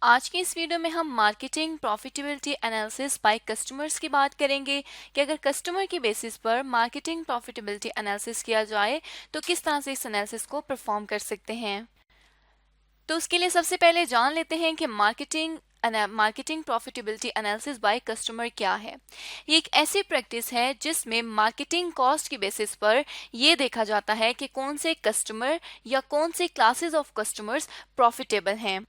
आज के इस वीडियो में हम marketing profitability analysis bye customers की बात करेंगे कि अगर कस्टमर की बेसिस पर मार्केटिंग प्रॉफिटेबिलिटी एनालिसिस किया जाए तो किस तरह से इस एनालिसिस को परफॉर्म कर सकते हैं। तो उसके लिए सबसे पहले जान लेते हैं कि marketing profitability analysis by customer क्या है। ये एक ऐसी प्रैक्टिस है जिसमें मार्केटिंग कॉस्ट की बेसिस पर ये देखा जाता है कि कौन से कस्टमर या कौन से क्लासेस ऑफ कस्टमर्स प्रॉफिटेबल हैं।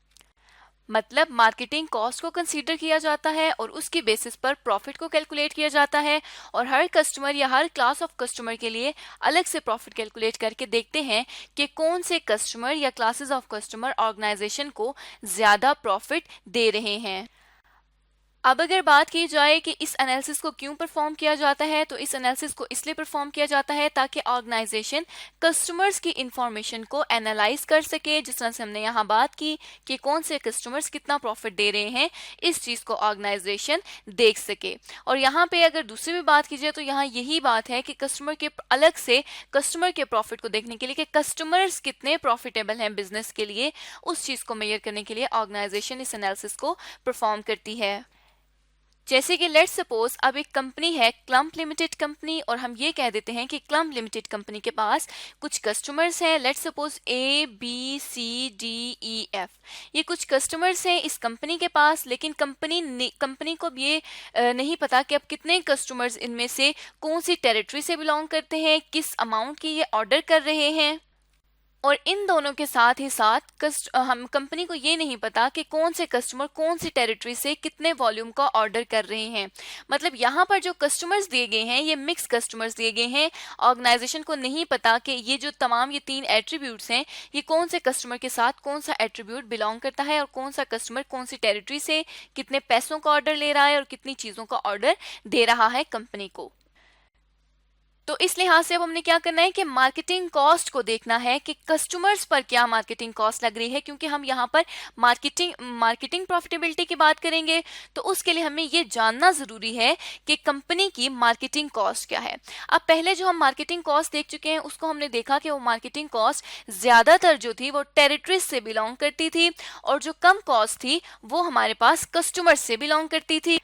मतलब मार्केटिंग कॉस्ट को कंसीडर किया जाता है और उसकी बेसिस पर प्रॉफिट को कैलकुलेट किया जाता है और हर कस्टमर या हर क्लास ऑफ कस्टमर के लिए अलग से प्रॉफिट कैलकुलेट करके देखते हैं कि कौन से कस्टमर या क्लासेस ऑफ कस्टमर ऑर्गेनाइजेशन को ज्यादा प्रॉफिट दे रहे हैं। अब अगर बात की जाए कि इस एनालिसिस को क्यों परफॉर्म किया जाता है, तो इस एनालिसिस को इसलिए परफॉर्म किया जाता है ताकि ऑर्गेनाइजेशन कस्टमर्स की इंफॉर्मेशन को एनालाइज कर सके। जिस तरह से हमने यहाँ बात की कि कौन से कस्टमर्स कितना प्रॉफिट दे रहे हैं, इस चीज़ को ऑर्गेनाइजेशन देख सके। और यहाँ पे अगर दूसरी भी बात की जाए तो यहाँ यही बात है कि कस्टमर के अलग से कस्टमर के प्रॉफिट को देखने के लिए कि कस्टमर्स कितने प्रॉफिटेबल हैं बिजनेस के लिए, उस चीज़ को मेजर करने के लिए ऑर्गेनाइजेशन इस एनालिसिस को परफॉर्म करती है। जैसे कि लेट्स सपोज अब एक कंपनी है क्लम्प लिमिटेड कंपनी और हम ये कह देते हैं कि क्लम्प लिमिटेड कंपनी के पास कुछ कस्टमर्स हैं। लेट्स सपोज ABCDEF, ये कुछ कस्टमर्स हैं इस कंपनी के पास, लेकिन कंपनी को ये नहीं पता कि अब कितने कस्टमर्स इनमें से कौन सी टेरिटरी से बिलोंग करते हैं, किस अमाउंट की ये ऑर्डर कर रहे हैं। और इन दोनों के साथ ही साथ हम कंपनी को ये नहीं पता कि कौन से कस्टमर कौन सी टेरिटरी से कितने वॉल्यूम का ऑर्डर कर रहे हैं। मतलब यहाँ पर जो कस्टमर्स दिए गए हैं ये मिक्स कस्टमर्स दिए गए हैं। ऑर्गेनाइजेशन को नहीं पता कि ये जो तमाम ये 3 एट्रीब्यूट्स हैं ये कौन से कस्टमर के साथ कौन सा एट्रीब्यूट बिलोंग करता है और कौन सा कस्टमर कौन सी टेरिटरी से कितने पैसों का ऑर्डर ले रहा है और कितनी चीज़ों का ऑर्डर दे रहा है कंपनी को। तो इस लिहाज से अब हमने क्या करना है कि मार्केटिंग कॉस्ट को देखना है कि कस्टमर्स पर क्या मार्केटिंग कॉस्ट लग रही है, क्योंकि हम यहाँ पर मार्केटिंग प्रॉफिटेबिलिटी की बात करेंगे तो उसके लिए हमें ये जानना जरूरी है कि कंपनी की मार्केटिंग कॉस्ट क्या है। अब पहले जो हम मार्केटिंग कॉस्ट देख चुके हैं उसको हमने देखा कि वो मार्केटिंग कॉस्ट ज्यादातर जो थी वो टेरिटरीज से बिलोंग करती थी और जो कम कॉस्ट थी वो हमारे पास कस्टमर्स से बिलोंग करती थी।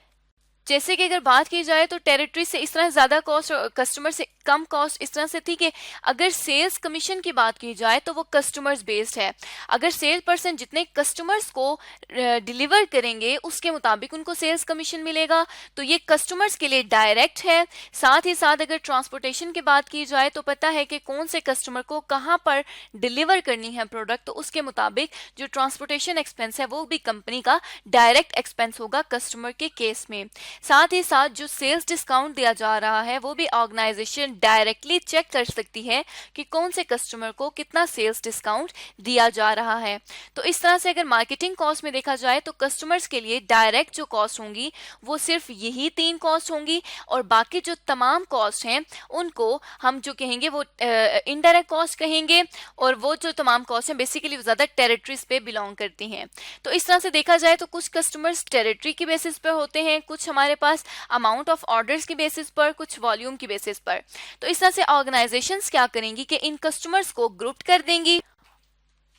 जैसे कि अगर बात की जाए तो टेरिटरी से इस तरह ज्यादा कॉस्ट और कस्टमर से कम कॉस्ट इस तरह से थी कि अगर सेल्स कमीशन की बात की जाए तो वो कस्टमर्स बेस्ड है। अगर सेल्स पर्सन जितने कस्टमर्स को डिलीवर करेंगे उसके मुताबिक उनको सेल्स कमीशन मिलेगा, तो ये कस्टमर्स के लिए डायरेक्ट है। साथ ही साथ अगर ट्रांसपोर्टेशन की बात की जाए तो पता है कि कौन से कस्टमर को कहाँ पर डिलीवर करनी है प्रोडक्ट, तो उसके मुताबिक जो ट्रांसपोर्टेशन एक्सपेंस है वो भी कंपनी का डायरेक्ट एक्सपेंस होगा कस्टमर के केस में। साथ ही साथ जो सेल्स डिस्काउंट दिया जा रहा है वो भी ऑर्गेनाइजेशन डायरेक्टली चेक कर सकती है कि कौन से कस्टमर को कितना सेल्स डिस्काउंट दिया जा रहा है। तो इस तरह से अगर मार्केटिंग कॉस्ट में देखा जाए तो कस्टमर्स के लिए डायरेक्ट जो कॉस्ट होंगी वो सिर्फ यही 3 कॉस्ट होंगी और बाकी जो तमाम कॉस्ट हैं उनको हम जो कहेंगे वो इनडायरेक्ट कॉस्ट कहेंगे और वो जो तमाम कॉस्ट हैं बेसिकली वो ज्यादा टेरिटरीज पे बिलोंग करती हैं। तो इस तरह से देखा जाए तो कुछ कस्टमर्स टेरिटरी की बेसिस पर होते हैं, कुछ हमारे पास अमाउंट ऑफ ऑर्डर्स की बेसिस पर, कुछ वॉल्यूम की बेसिस पर। तो इस तरह से ऑर्गेनाइजेशंस क्या करेंगी कि इन कस्टमर्स को ग्रुप कर देंगी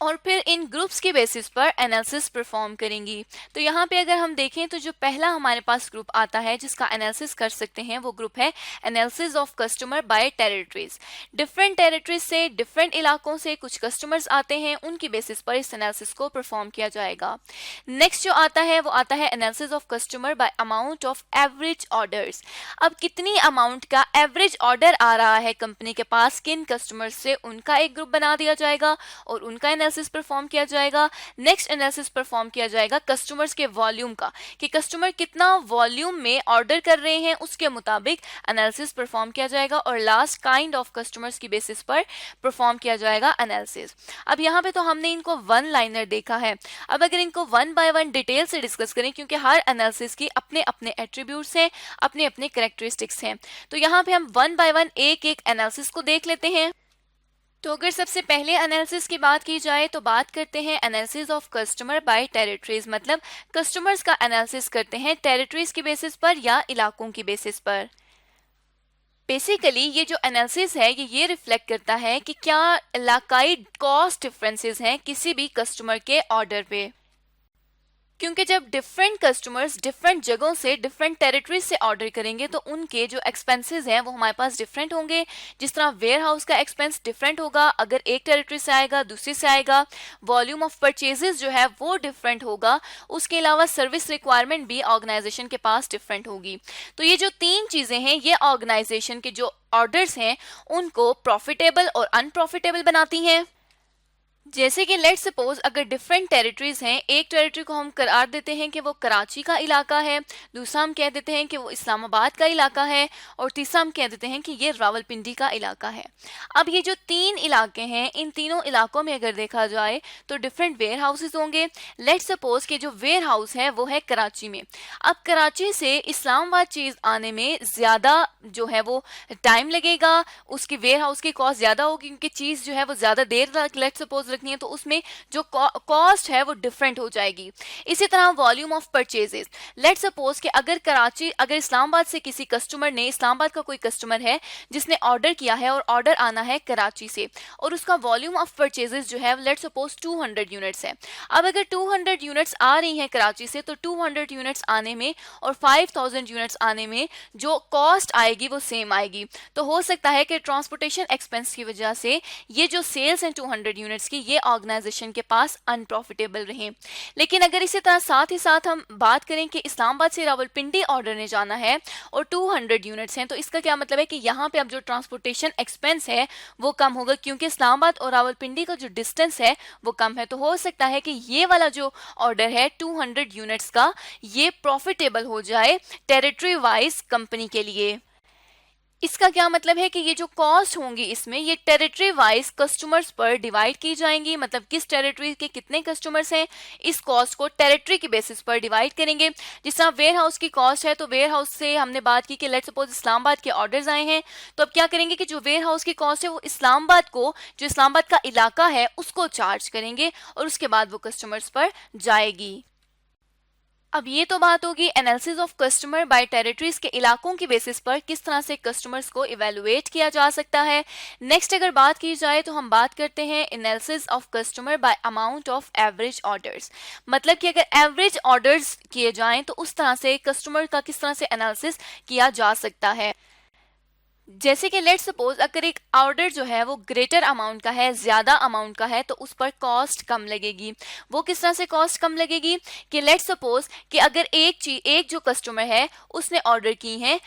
और फिर इन ग्रुप्स के बेसिस पर एनालिसिस परफॉर्म करेंगी। तो यहाँ पे अगर हम देखें तो जो पहला हमारे पास ग्रुप आता है जिसका एनालिसिस कर सकते हैं वो ग्रुप है analysis of customer bye territories. Different territories से डिफरेंट इलाकों से कुछ कस्टमर्स आते हैं, उनकी बेसिस पर इस एनालिसिस को परफॉर्म किया जाएगा। नेक्स्ट जो आता है वो आता है analysis of customer bye amount of average orders. अब कितनी अमाउंट का एवरेज ऑर्डर आ रहा है कंपनी के पास किन कस्टमर्स से, उनका एक ग्रुप बना दिया जाएगा और उनका एनालिसिस परफॉर्म किया जाएगा। नेक्स्ट एनालिसिस परफॉर्म किया जाएगा कस्टमर्स के वॉल्यूम का कि कस्टमर कितना वॉल्यूम में ऑर्डर कर रहे हैं, उसके मुताबिक एनालिसिस परफॉर्म किया जाएगा और लास्ट काइंड ऑफ कस्टमर्स की बेसिस पर परफॉर्म किया जाएगा एनालिसिस। अब यहाँ पे तो हमने इनको वन लाइनर देखा है। अब अगर इनको वन बाय वन डिटेल से डिस्कस करें, क्योंकि हर एनालिसिस की अपने अपने एट्रीब्यूट्स हैं, अपने अपने कैरेक्टरिस्टिक्स हैं, तो यहाँ पे हम वन बाय वन एक एक एनालिसिस को देख लेते हैं। तो अगर सबसे पहले एनालिसिस की बात की जाए तो बात करते हैं analysis of customer bye territories. मतलब कस्टमर्स का एनालिसिस करते हैं टेरिटरीज की बेसिस पर या इलाकों की बेसिस पर। बेसिकली ये जो एनालिसिस है ये रिफ्लेक्ट करता है कि क्या इलाकाई कॉस्ट डिफरेंसेस हैं किसी भी कस्टमर के ऑर्डर पे। क्योंकि जब डिफरेंट कस्टमर्स डिफरेंट जगहों से डिफरेंट टेरिटरीज से ऑर्डर करेंगे तो उनके जो एक्सपेंसेस हैं वो हमारे पास डिफरेंट होंगे। जिस तरह वेयर हाउस का एक्सपेंस डिफरेंट होगा, अगर एक टेरिटरी से आएगा दूसरी से आएगा, वॉल्यूम ऑफ परचेजेस जो है वो डिफरेंट होगा, उसके अलावा सर्विस रिक्वायरमेंट भी ऑर्गेनाइजेशन के पास डिफरेंट होगी। तो ये जो तीन चीज़ें हैं ये ऑर्गेनाइजेशन के जो ऑर्डर्स हैं उनको प्रॉफिटेबल और अनप्रॉफिटेबल बनाती हैं। जैसे कि लेट्स सपोज अगर डिफरेंट टेरिटरीज हैं, एक टेरिटरी को हम करार देते हैं कि वो कराची का इलाका है, दूसरा हम कह देते हैं कि वो इस्लामाबाद का इलाका है, और तीसरा हम कह देते हैं कि ये रावलपिंडी का इलाका है। अब ये जो तीन इलाके हैं, इन तीनों इलाकों में अगर देखा जाए तो डिफरेंट वेयर हाउसेज होंगे। लेट्स सपोज कि जो वेयर हाउस है वो है कराची में। अब कराची से इस्लामाबाद चीज़ आने में ज़्यादा जो है वो टाइम लगेगा, उसकी वेयर हाउस की कॉस्ट ज़्यादा होगी क्योंकि चीज़ जो है वो ज़्यादा देर तक लेट्स सपोज रखनी है, तो उसमें जो कॉस्ट है वो डिफरेंट हो जाएगी। इसी तरह volume of purchases, let's suppose कि अगर इस्लामाबाद से किसी कस्टमर ने, इस्लामाबाद का कोई कस्टमर है जिसने ऑर्डर किया है और ऑर्डर आना है कराची से, और उसका वॉल्यूम ऑफ परचेजेस जो है लेट्स सपोज 200 यूनिट्स है। अब अगर 200 यूनिट्स आ रही हैं कराची से, तो 200 यूनिट्स आने में और 5000 यूनिट्स आने में जो कॉस्ट आएगी वो सेम आएगी। तो हो सकता है कि ट्रांसपोर्टेशन एक्सपेंस की वजह से ये जो सेल्स हैं 200 यूनिट्स की, ये ऑर्गेनाइजेशन के पास अनप्रॉफिटेबल रहे। लेकिन अगर इसी तरह साथ ही साथ हम बात करें कि इस्लामाबाद से रावलपिंडी ऑर्डर ने जाना है और 200 यूनिट्स हैं, तो इसका क्या मतलब है कि यहाँ पे अब जो ट्रांसपोर्टेशन एक्सपेंस है वो कम होगा, क्योंकि इस्लामाबाद और रावलपिंडी का जो डिस्टेंस है वो कम है। तो हो सकता है कि ये वाला जो ऑर्डर है 200 यूनिट्स का, ये प्रॉफिटेबल हो जाए टेरिटरी वाइज कंपनी के लिए। इसका क्या मतलब है कि ये जो कॉस्ट होंगी इसमें, ये टेरिटरी वाइज कस्टमर्स पर डिवाइड की जाएंगी। मतलब किस टेरिटरी के कितने कस्टमर्स हैं, इस कॉस्ट को टेरिटरी के बेसिस पर डिवाइड करेंगे। जिस तरह वेयर हाउस की कॉस्ट है, तो वेयर हाउस से हमने बात की कि लेट्स सपोज इस्लामाबाद के ऑर्डर्स आए हैं, तो अब क्या करेंगे कि जो वेयर हाउस की कॉस्ट है वो इस्लामाबाद को, जो इस्लामाबाद का इलाका है उसको चार्ज करेंगे और उसके बाद वो कस्टमर्स पर जाएगी। अब ये तो बात होगी analysis of customer bye territories के इलाकों की बेसिस पर किस तरह से कस्टमर्स को इवेलुएट किया जा सकता है। नेक्स्ट अगर बात की जाए तो हम बात करते हैं analysis of customer bye amount of average orders. मतलब कि अगर एवरेज ऑर्डर्स किए जाएं तो उस तरह से कस्टमर का किस तरह से एनालिसिस किया जा सकता है। जैसे कि लेट्स सपोज अगर एक ऑर्डर जो है वो ग्रेटर अमाउंट का है, ज़्यादा अमाउंट का है, तो उस पर कॉस्ट कम लगेगी। वो किस तरह से कॉस्ट कम लगेगी कि लेट्स सपोज कि अगर एक जो कस्टमर है उसने ऑर्डर की है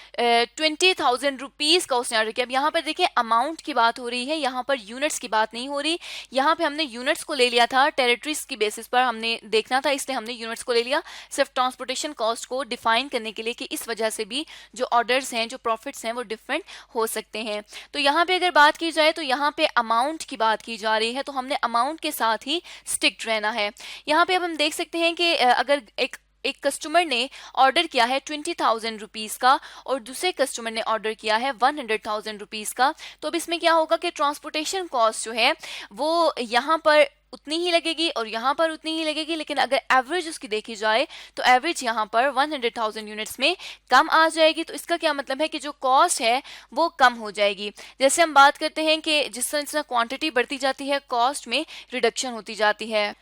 20,000 रुपीज़ का उसने ऑर्डर किया। अब यहाँ पर देखिए अमाउंट की बात हो रही है, यहाँ पर यूनिट्स की बात नहीं हो रही। यहाँ पे हमने यूनिट्स को ले लिया था, टेरिटरीज की बेसिस पर हमने देखना था, इसलिए हमने यूनिट्स को ले लिया सिर्फ ट्रांसपोर्टेशन कॉस्ट को डिफाइन करने के लिए कि इस वजह से भी जो ऑर्डर्स हैं, जो प्रॉफिट्स हैं वो डिफरेंट हो सकते हैं। तो यहाँ पे अगर बात की जाए तो यहाँ पे अमाउंट की बात की जा रही है, तो हमने अमाउंट के साथ ही स्टिक रहना है। यहाँ पे अब हम देख सकते हैं कि अगर एक कस्टमर ने ऑर्डर किया है 20,000 रुपीज़ का और दूसरे कस्टमर ने ऑर्डर किया है 100,000 रुपीज़ का, तो अब इसमें क्या होगा कि ट्रांसपोर्टेशन कॉस्ट जो है वो यहाँ पर उतनी ही लगेगी और यहाँ पर उतनी ही लगेगी। लेकिन अगर एवरेज उसकी देखी जाए तो एवरेज यहाँ पर 100,000 यूनिट्स में कम आ जाएगी। तो इसका क्या मतलब है कि जो कॉस्ट है वो कम हो जाएगी। जैसे हम बात करते हैं कि जिस तरह क्वांटिटी बढ़ती जाती है कॉस्ट में रिडक्शन होती जाती है।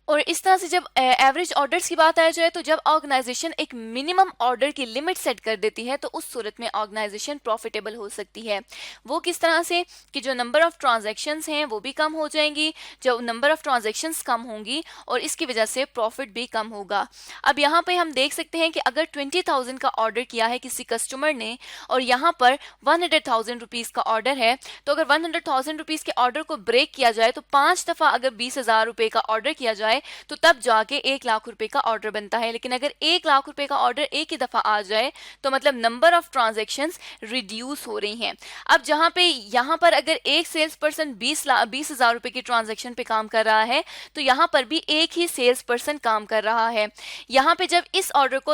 और इस तरह से जब एवरेज ऑर्डर्स की बात आ जाए तो जब ऑर्गेनाइजेशन एक मिनिमम ऑर्डर की लिमिट सेट कर देती है तो उस सूरत में ऑर्गेनाइजेशन प्रॉफिटेबल हो सकती है। वो किस तरह से कि जो नंबर ऑफ ट्रांजैक्शंस हैं वो भी कम हो जाएंगी, जो नंबर ऑफ ट्रांजैक्शंस कम होंगी और इसकी वजह से प्रॉफिट भी कम होगा। अब यहाँ पे हम देख सकते हैं कि अगर 20,000 का ऑर्डर किया है किसी कस्टमर ने और यहाँ पर 100,000 रुपीज़ का ऑर्डर है, तो अगर 100,000 रुपीज़ के ऑर्डर को ब्रेक किया जाए तो 5 दफ़ा अगर 20,000 रुपये का ऑर्डर किया जाए तो तब जाके 1 लाख रुपए का ऑर्डर बनता है। लेकिन अगर 1 लाख रुपए का ऑर्डर एक ही दफा आ जाए तो मतलब नंबर ऑफ ट्रांजैक्शंस रिड्यूस हो रही हैं। अब जहां पे यहाँ पर अगर एक सेल्स पर्सन 20,000 रुपए की ट्रांजैक्शन पे काम कर रहा है तो यहाँ पर भी एक ही सेल्स पर्सन काम कर रहा है। यहाँ पे जब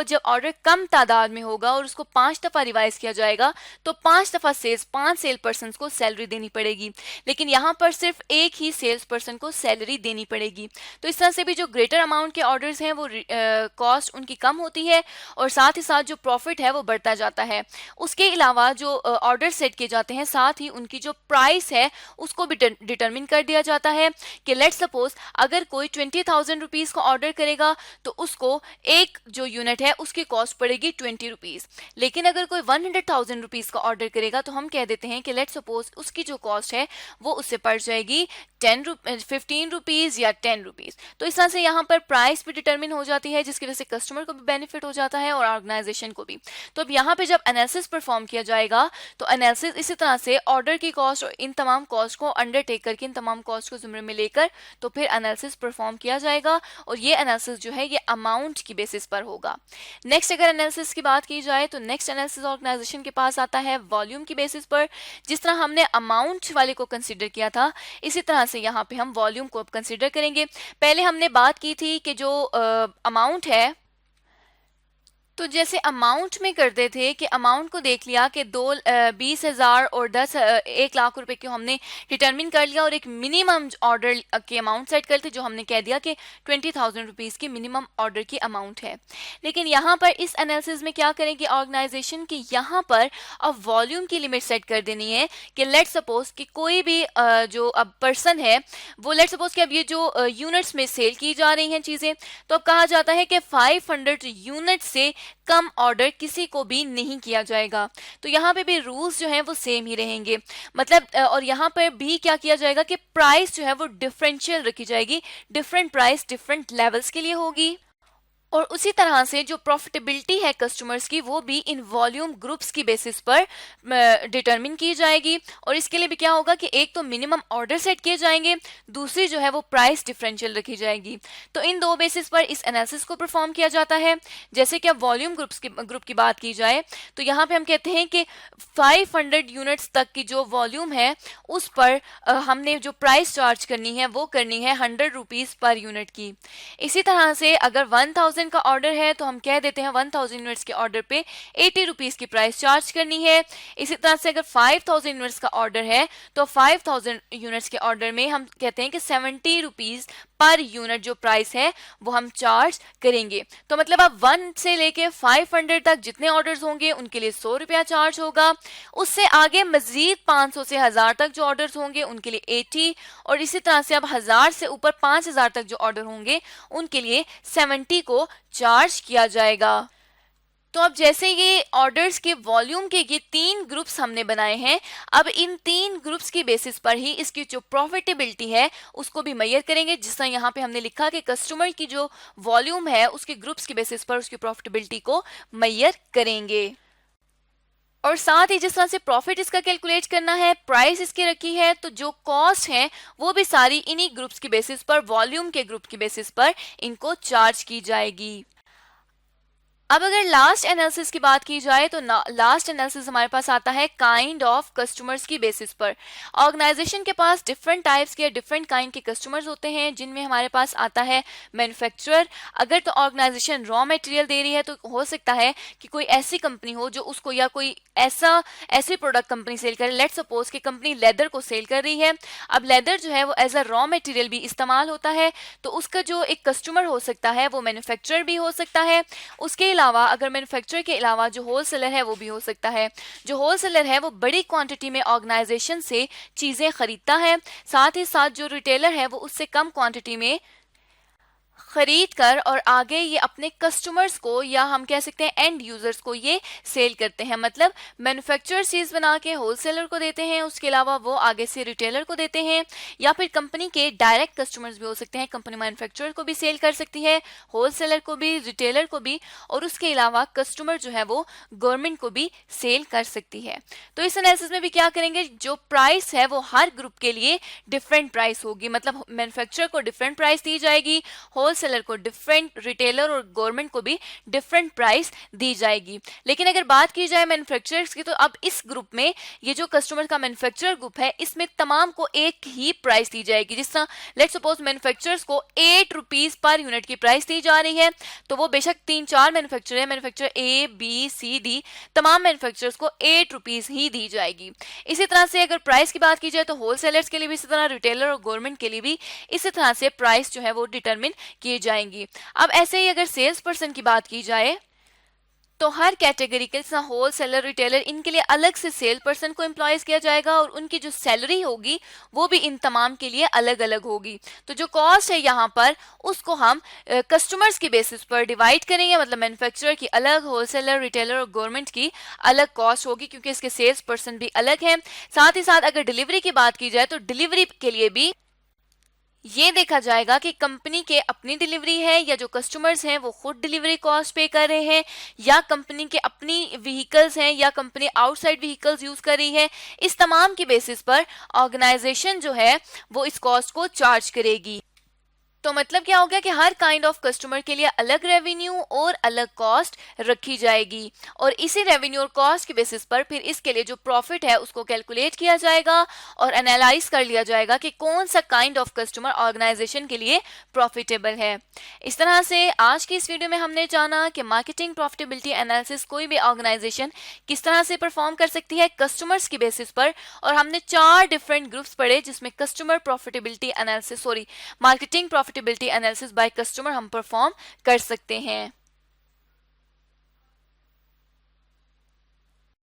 जब ऑर्डर कम तादाद में होगा और उसको 5 दफा रिवाइज किया जाएगा तो 5 दफा 5 सेल पर्सन को सैलरी देनी पड़ेगी। लेकिन यहाँ पर सिर्फ एक ही सेल्स पर्सन को सैलरी देनी पड़ेगी। तो इस तरह से भी जो ग्रेटर अमाउंट के ऑर्डर्स हैं वो कॉस्ट उनकी कम होती है और साथ ही साथ जो प्रॉफिट है वो बढ़ता जाता है। उसके अलावा जो ऑर्डर सेट किए जाते हैं साथ ही उनकी जो प्राइस है उसको भी डिटरमिन कर दिया जाता है कि लेट्स सपोज अगर कोई 20,000 रुपीज़ का ऑर्डर करेगा तो उसको एक जो यूनिट है उसकी कॉस्ट पड़ेगी 20 रुपीज़। लेकिन अगर कोई 100,000 रुपीज़ का ऑर्डर करेगा तो हम कह देते हैं कि लेट्स सपोज उसकी जो कॉस्ट है वो उससे पड़ जाएगी 15 रुपीज़ या 10 रुपीज़। तो इस तरह से यहाँ पर प्राइस भी डिटरमिन हो जाती है जिसकी वजह से कस्टमर को भी बेनिफिट हो जाता है और ऑर्गेनाइजेशन को भी। तो अब यहाँ पे जब एनालिसिस परफॉर्म किया जाएगा तो एनालिसिस इसी तरह से ऑर्डर की कॉस्ट और इन तमाम कॉस्ट को अंडरटेक करके इन तमाम कॉस्ट को ज़िम्मे में लेकर तो फिर एनालिसिस परफॉर्म किया जाएगा और ये एनालिसिस जो है ये अमाउंट की बेसिस पर होगा। नेक्स्ट अगर एनालिसिस की बात की जाए तो नेक्स्ट एनालिसिस ऑर्गेनाइजेशन के पास आता है वॉल्यूम की बेसिस पर। जिस तरह हमने अमाउंट वाले को कंसिडर किया था इसी तरह से यहाँ पे हम वॉल्यूम को अब कंसिडर करेंगे। पहले हमने बात की थी कि जो अमाउंट है तो जैसे अमाउंट में करते थे कि अमाउंट को देख लिया कि 20,000 और 1 लाख रुपए की हमने डिटरमिन कर लिया और एक मिनिमम ऑर्डर की अमाउंट सेट करते जो हमने कह दिया कि 20,000 रुपीज़ की मिनिमम ऑर्डर की अमाउंट है। लेकिन यहाँ पर इस एनालिसिस में क्या करेंगे ऑर्गेनाइजेशन की यहाँ पर अब वॉल्यूम की लिमिट सेट कर देनी है कि लेट सपोज कि कोई भी जो अब पर्सन है वो लेट सपोज कि अब ये जो यूनिट्स में सेल की जा रही हैं चीज़ें तो अब कहा जाता है कि 500 यूनिट से कम ऑर्डर किसी को भी नहीं किया जाएगा। तो यहाँ पे भी रूल्स जो हैं वो सेम ही रहेंगे मतलब और यहाँ पर भी क्या किया जाएगा कि प्राइस जो है वो डिफरेंशियल रखी जाएगी, डिफरेंट प्राइस डिफरेंट लेवल्स के लिए होगी और उसी तरह से जो प्रॉफिटेबिलिटी है कस्टमर्स की वो भी इन वॉल्यूम ग्रुप्स की बेसिस पर डिटरमिन की जाएगी। और इसके लिए भी क्या होगा कि एक तो मिनिमम ऑर्डर सेट किए जाएंगे, दूसरी जो है वो प्राइस डिफरेंशियल रखी जाएगी। तो इन दो बेसिस पर इस एनालिसिस को परफॉर्म किया जाता है। जैसे कि अब वॉल्यूम ग्रुप की बात की जाए तो यहाँ पे हम कहते हैं कि 500 यूनिट्स तक की जो वॉल्यूम है उस पर हमने जो प्राइस चार्ज करनी है वो करनी है 100 रुपीज़ पर यूनिट की। इसी तरह से अगर 1000 का ऑर्डर है तो हम कह देते हैं 1000 यूनिट्स के ऑर्डर पे 80 रुपीज़ की प्राइस चार्ज करनी है। इसी तरह से अगर 5000 यूनिट्स का ऑर्डर है तो 5000 यूनिट्स के ऑर्डर में हम कहते हैं कि 70 रुपीज़ पर यूनिट जो प्राइस है वो हम चार्ज करेंगे। तो मतलब अब 1 से लेके 500 तक जितने ऑर्डर्स होंगे उनके लिए 100 रुपया चार्ज होगा। उससे आगे मजीद 500 से 1000 तक जो ऑर्डर्स होंगे उनके लिए 80 और इसी तरह से अब 1000 से ऊपर 5000 तक जो ऑर्डर होंगे उनके लिए 70 को चार्ज किया जाएगा। तो अब जैसे ये ऑर्डर्स के वॉल्यूम के ये 3 ग्रुप्स हमने बनाए हैं, अब इन 3 ग्रुप्स की बेसिस पर ही इसकी जो प्रॉफिटेबिलिटी है उसको भी मेजर करेंगे। जिस तरह यहाँ पे हमने लिखा कि कस्टमर की जो वॉल्यूम है उसके ग्रुप्स की बेसिस पर उसकी प्रॉफिटेबिलिटी को मेजर करेंगे। और साथ ही जिस तरह से प्रॉफिट इसका कैलकुलेट करना है, प्राइस इसकी रखी है, तो जो कॉस्ट है वो भी सारी इन्हीं ग्रुप्स की बेसिस पर, वॉल्यूम के ग्रुप की बेसिस पर इनको चार्ज की जाएगी। अब अगर लास्ट एनालिसिस की बात की जाए तो लास्ट एनालिसिस हमारे पास आता है काइंड ऑफ कस्टमर्स की बेसिस पर। ऑर्गेनाइजेशन के पास डिफरेंट टाइप्स के डिफरेंट काइंड के कस्टमर्स होते हैं जिनमें हमारे पास आता है मैन्युफैक्चरर। अगर तो ऑर्गेनाइजेशन रॉ मटेरियल दे रही है तो हो सकता है कि कोई ऐसी कंपनी हो जो उसको या कोई ऐसी प्रोडक्ट कंपनी सेल करे। लेट्स सपोज कि कंपनी लेदर को सेल कर रही है। अब लेदर जो है वो एज अ रॉ मटेरियल भी इस्तेमाल होता है तो उसका जो एक कस्टमर हो सकता है वो मैन्युफैक्चरर भी हो सकता है। उसके अलावा अगर मैन्युफैक्चरर के अलावा जो होलसेलर है वो भी हो सकता है। जो होलसेलर है वो बड़ी क्वांटिटी में ऑर्गेनाइजेशन से चीज़ें खरीदता है, साथ ही साथ जो रिटेलर है वो उससे कम क्वांटिटी में खरीद कर और आगे ये अपने कस्टमर्स को या हम कह सकते हैं एंड यूजर्स को ये सेल करते हैं। मतलब मैन्युफैक्चरर चीज बना के होलसेलर को देते हैं, उसके अलावा वो आगे से रिटेलर को देते हैं या फिर कंपनी के डायरेक्ट कस्टमर्स भी हो सकते हैं। कंपनी मैन्युफैक्चरर को भी सेल कर सकती है, होलसेलर को भी, रिटेलर को भी, और उसके अलावा कस्टमर जो है वो गवर्नमेंट को भी सेल कर सकती है। तो इस एनालिसिस में भी क्या करेंगे, जो प्राइस है वो हर ग्रुप के लिए डिफरेंट प्राइस होगी। मतलब मैन्युफैक्चरर को डिफरेंट प्राइस दी जाएगी, होलसेलर होलसेलर को डिफरेंट, रिटेलर और गवर्नमेंट को भी डिफरेंट प्राइस दी जाएगी। लेकिन अगर बात की जाए मैन्युफैक्चरर्स की, तो अब इस ग्रुप में ये जो कस्टमर का मैन्युफैक्चरर ग्रुप है, इसमें तमाम को एक ही प्राइस दी जाएगी। जिस तरह लेट्स सपोज मैन्युफैक्चरर्स को 8 रुपीज पर यूनिट की प्राइस दी जा रही है, तो वो बेशक 3-4 मैन्युफैक्चरर है, manufacturer A B C D, तमाम मैन्युफैक्चरर्स को 8 रुपीज ही दी जाएगी। इसी तरह से अगर प्राइस की बात की जाए तो होलसेलर्स के लिए भी इसी तरह, रिटेलर और गवर्नमेंट के लिए भी इसी तरह से प्राइस जो है वो डिटरमिन किए जाएंगी। अब ऐसे ही अगर सेल्स पर्सन की बात की जाए, तो हर कैटेगरी के जैसा होलसेलर, रिटेलर, इनके लिए अलग से सेल पर्सन को एम्प्लॉयज किया जाएगा और उनकी जो सैलरी होगी वो भी इन तमाम के लिए अलग अलग होगी। तो जो कॉस्ट है यहाँ पर उसको हम कस्टमर्स की बेसिस पर डिवाइड करेंगे, मतलब मैन्युफैक्चरर की अलग, होलसेलर, रिटेलर और गवर्नमेंट की अलग कॉस्ट होगी, क्योंकि इसके सेल्स पर्सन भी अलग हैं। साथ ही साथ अगर डिलीवरी की बात की जाए तो डिलीवरी के लिए भी ये देखा जाएगा कि कंपनी के अपनी डिलीवरी है या जो कस्टमर्स हैं वो खुद डिलीवरी कॉस्ट पे कर रहे हैं, या कंपनी के अपनी व्हीकल्स हैं, या कंपनी आउटसाइड व्हीकल्स यूज कर रही है। इस तमाम की बेसिस पर ऑर्गेनाइजेशन जो है वो इस कॉस्ट को चार्ज करेगी। तो मतलब क्या हो गया कि हर काइंड ऑफ कस्टमर के लिए अलग रेवेन्यू और अलग कॉस्ट रखी जाएगी, और इसी रेवेन्यू और कॉस्ट के बेसिस पर फिर इसके लिए जो प्रॉफिट है उसको कैलकुलेट किया जाएगा और एनालाइज कर लिया जाएगा कि कौन सा काइंड ऑफ कस्टमर ऑर्गेनाइजेशन के लिए प्रॉफिटेबल है। इस तरह से आज की इस वीडियो में हमने जाना कि मार्केटिंग प्रॉफिटेबिलिटी एनालिसिस कोई भी ऑर्गेनाइजेशन किस तरह से परफॉर्म कर सकती है कस्टमर्स की बेसिस पर, और हमने 4 डिफरेंट ग्रुप्स पढ़े जिसमें customer profitability analysis, marketing profitability analysis by customer हम परफॉर्म कर सकते हैं।